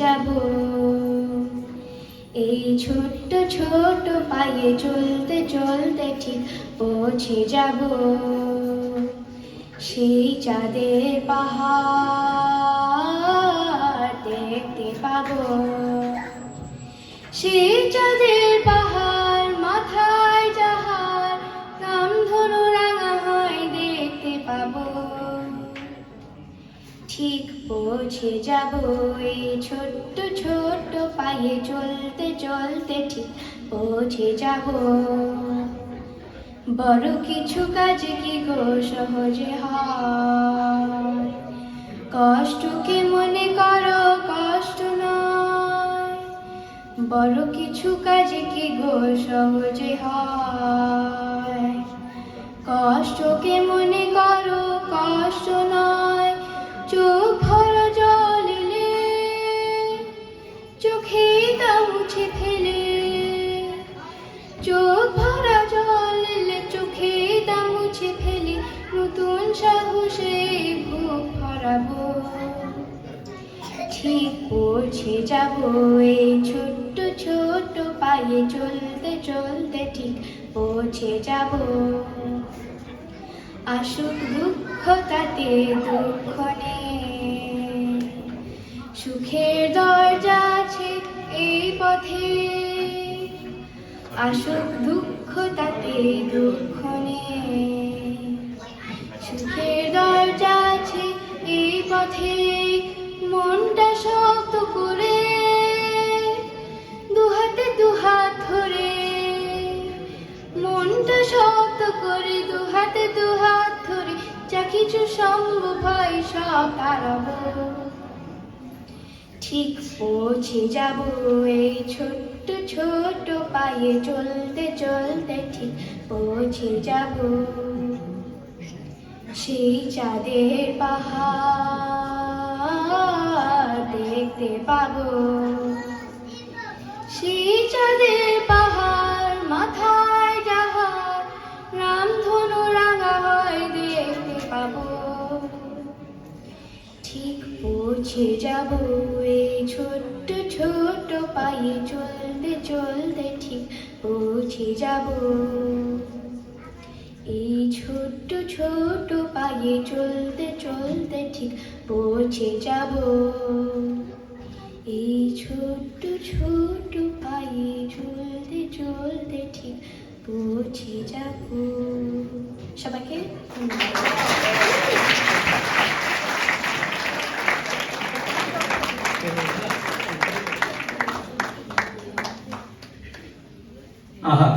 যাব এই ছোট্ট ছোট পায়ে চলতে চলতে ঠিক পৌঁছে যাব সেই চাঁদের পাহাড় দেখতে পাবো। সেই চাঁদের পাহাড় মাথায় যাহার নাম ধনু রাঙা হয় দেখতে পাবো। ঠিক পৌঁছে যাব এই ছোট্ট ছোট্ট পায়ে চলতে চলতে ঠিক পৌঁছে যাব। বড় কিছু কাজ কি গো সহজে হয়, কষ্টকে মনে করো কষ্ট নয়। বড় কিছু কাজ কি গো সহজে হয়, কষ্টকে মনে করো কষ্ট নয়। চোখ ভরা জল এলে চোখে তা মুছে ফেলে, চোখ ভরা জল এলে চোখে তা মুছে ফেলে নতুন সাহসে বুক ভরাবো। ঠিক পৌঁছে যাব এই ছোট্ট ছোট্ট পায়ে চলতে চলতে ঠিক পৌঁছে যাব। আসুক দুঃখ তাতে দুঃখ নেই, সুখের দরজা আছে এই পথে। আসুক দুঃখ তাতে দুঃখ নেই, সুখের দরজা আছে এই পথে। মনটা শক্ত করে দুহাতে দুহাত ধরে, মনটা শক্ত করে দুহাতে দুহাত ধরে যা কিছু সম্ভব হয় সব পারবো। ঠিক পৌঁছে যাব এই ছোট্ট ছোট্ট পায়ে চলতে চলতে ঠিক পৌঁছে যাব সেই চাঁদের পাহাড় দেখতে পাবো। সেই চাঁদের পাহাড় মাথায় যাহার নাম ধনু রাঙা হয় দেখতে পাবো। ঠিক পৌঁছে যাব এই ছোট্ট ছোট্ট পায়ে চলতে চলতে ঠিক পৌঁছে যাব। এই ছোট্ট ছোট্ট পায়ে চলতে চলতে ঠিক পৌঁছে যাব। এই ছোট্ট ছোট্ট পায়ে চলতে চলতে ঠিক পৌঁছে যাব। সবাইকে আহা।